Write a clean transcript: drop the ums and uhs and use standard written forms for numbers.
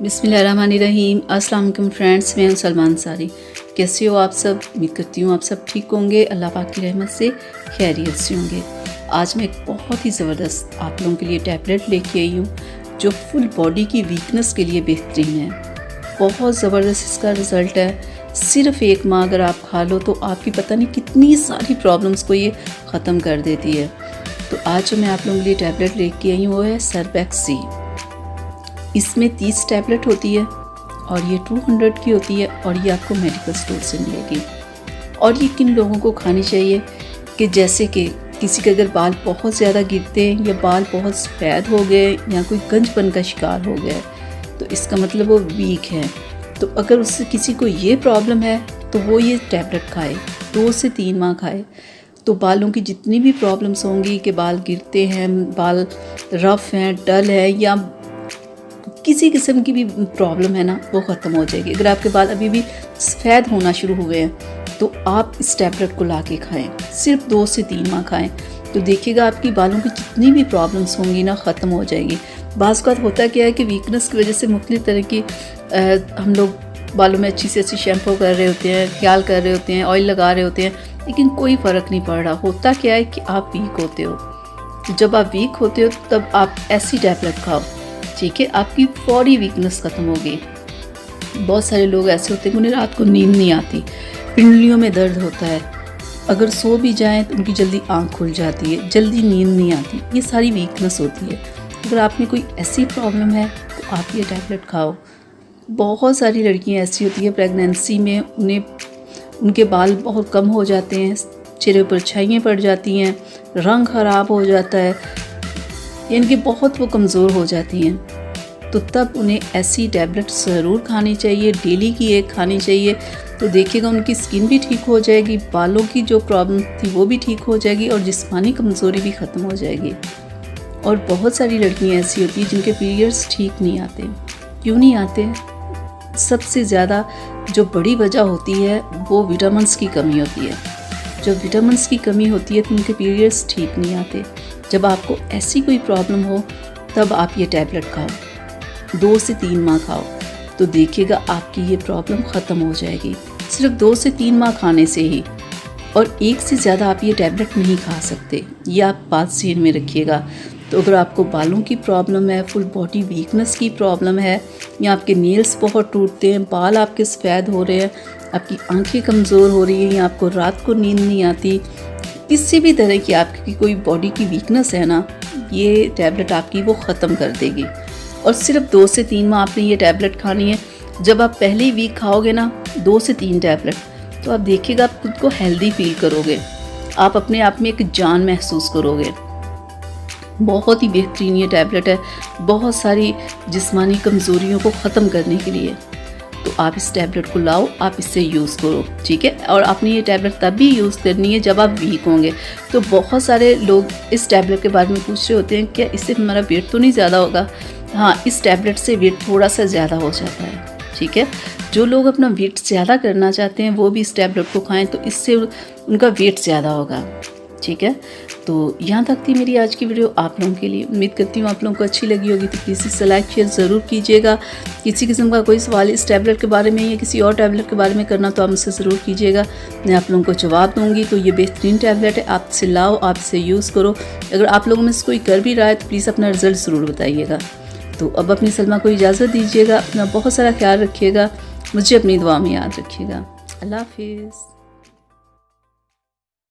बिस्मिल्लाहिर्रहमानिर्रहीम। अस्सलाम वालेकुम फ्रेंड्स, मैं हूं सलमान सारी। कैसे हो आप सब? उम्मीद करती हूँ आप सब ठीक होंगे, अल्लाह पाक की रहमत से खैरियत से होंगे। आज मैं एक बहुत ही ज़बरदस्त आप लोगों के लिए टैबलेट लेके आई हूँ जो फुल बॉडी की वीकनेस के लिए बेहतरीन है। बहुत ज़बरदस्त इसका रिज़ल्ट है। सिर्फ़ एक माह अगर आप खा लो तो आपकी पता नहीं कितनी सारी प्रॉब्लम्स को ये ख़त्म कर देती है। तो आज जो मैं आप लोगों के लिए टैबलेट लेके आई हूँ वो है सर्बैक्सी। इसमें 30 टैबलेट होती है और ये 200 की होती है और ये आपको मेडिकल स्टोर से मिलेगी। और ये किन लोगों को खानी चाहिए कि जैसे कि किसी के अगर बाल बहुत ज़्यादा गिरते हैं या बाल बहुत सफ़ेद हो गए या कोई गंजपन का शिकार हो गया तो इसका मतलब वो वीक है। तो अगर उससे किसी को ये प्रॉब्लम है तो वो ये टैबलेट खाए, 2 से 3 माह खाए। तो बालों की जितनी भी प्रॉब्लम्स होंगी कि बाल गिरते हैं, बाल रफ़ हैं, डल है या किसी किस्म की भी प्रॉब्लम है ना, वो ख़त्म हो जाएगी। अगर आपके बाल अभी भी सफ़ेद होना शुरू हुए हैं तो आप इस टैबलेट को ला के खाएँ। सिर्फ 2 से 3 माह खाएँ तो देखिएगा आपकी बालों की जितनी भी प्रॉब्लम्स होंगी ना ख़त्म हो जाएगी। बाज़ बात होता क्या है कि वीकनेस की वजह से मुख्तलिफ़ तरह की हम लोग बालों में अच्छी से अच्छी शैम्पू कर रहे होते हैं, ख्याल कर रहे होते हैं, ऑयल लगा रहे होते हैं, लेकिन कोई फ़र्क नहीं पड़ रहा। होता क्या है कि आप वीक होते हो। तो जब आप वीक होते हो तब आप ऐसी टैबलेट खाओ, ठीक है, आपकी फौरी वीकनेस ख़त्म होगी। बहुत सारे लोग ऐसे होते हैं कि उन्हें रात को नींद नहीं आती, पिंडलियों में दर्द होता है, अगर सो भी जाएं तो उनकी जल्दी आंख खुल जाती है, जल्दी नींद नहीं आती। ये सारी वीकनेस होती है। अगर आप में कोई ऐसी प्रॉब्लम है तो आप ये टैबलेट खाओ। बहुत सारी लड़कियां ऐसी होती है प्रेगनेंसी में उनके बाल बहुत कम हो जाते हैं, चेहरे पर छाइयाँ पड़ जाती हैं, रंग ख़राब हो जाता है, इनकी बहुत वो कमज़ोर हो जाती हैं। तो तब उन्हें ऐसी टैबलेट ज़रूर खानी चाहिए, डेली की एक खानी चाहिए। तो देखिएगा उनकी स्किन भी ठीक हो जाएगी, बालों की जो प्रॉब्लम थी वो भी ठीक हो जाएगी और जिस्मानी कमज़ोरी भी ख़त्म हो जाएगी। और बहुत सारी लड़कियां ऐसी होती हैं जिनके पीरियड्स ठीक नहीं आते। क्यों नहीं आते? सबसे ज़्यादा जो बड़ी वजह होती है वो विटामिन्स की कमी होती है। जब विटामिन्स की कमी होती है तो उनके पीरियड्स ठीक नहीं आते। जब आपको ऐसी कोई प्रॉब्लम हो तब आप ये टैबलेट खाओ, 2 से 3 माह खाओ तो देखिएगा आपकी ये प्रॉब्लम ख़त्म हो जाएगी। सिर्फ 2 से 3 माह खाने से ही। और एक से ज़्यादा आप ये टैबलेट नहीं खा सकते, ये आप बात ज़हन में रखिएगा। तो अगर आपको बालों की प्रॉब्लम है, फुल बॉडी वीकनेस की प्रॉब्लम है या आपके नेल्स बहुत टूटते हैं, बाल आपके सफ़ेद हो रहे हैं, आपकी आंखें कमज़ोर हो रही हैं या आपको रात को नींद नहीं आती, किसी भी तरह की आपकी कोई बॉडी की वीकनेस है ना, ये टैबलेट आपकी वो ख़त्म कर देगी। और सिर्फ 2 से 3 माह आपने ये टैबलेट खानी है। जब आप पहले ही वीक खाओगे ना 2 से 3 टैबलेट तो आप देखिएगा आप खुद को हेल्दी फील करोगे, आप अपने आप में एक जान महसूस करोगे। बहुत ही बेहतरीन ये टैबलेट है, बहुत सारी जिस्मानी कमज़ोरियों को ख़त्म करने के लिए। तो आप इस टैबलेट को लाओ, आप इससे यूज़ करो, ठीक है। और आपने ये टैबलेट तब भी यूज़ करनी है जब आप वीक होंगे। तो बहुत सारे लोग इस टैबलेट के बारे में पूछ रहे होते हैं क्या इससे हमारा वेट तो नहीं ज़्यादा होगा? हाँ, इस टैबलेट से वेट थोड़ा सा ज़्यादा हो जाता है, ठीक है। जो लोग अपना वेट ज़्यादा करना चाहते हैं वो भी इस टैबलेट को खाएँ तो इससे उनका वेट ज़्यादा होगा, ठीक है। तो यहाँ तक थी मेरी आज की वीडियो आप लोगों के लिए। उम्मीद करती हूँ आप लोगों को अच्छी लगी होगी। तो प्लीज़ इसे लाइक शेयर ज़रूर कीजिएगा। किसी किस्म का कोई सवाल इस टैबलेट के बारे में या किसी और टैबलेट के बारे में करना तो आप मुझसे ज़रूर कीजिएगा, मैं आप लोगों को जवाब दूँगी। तो ये बेहतरीन टैबलेट है, आप इसे लाओ, आप इसे यूज़ करो। अगर आप लोगों में से कोई कर भी रहा है तो प्लीज़ अपना रिज़ल्ट ज़रूर बताइएगा। तो अब अपनी सलमा को इजाज़त दीजिएगा, अपना बहुत सारा ख्याल रखिएगा, मुझे अपनी दुआ में याद रखिएगा। अल्लाह हाफिज़।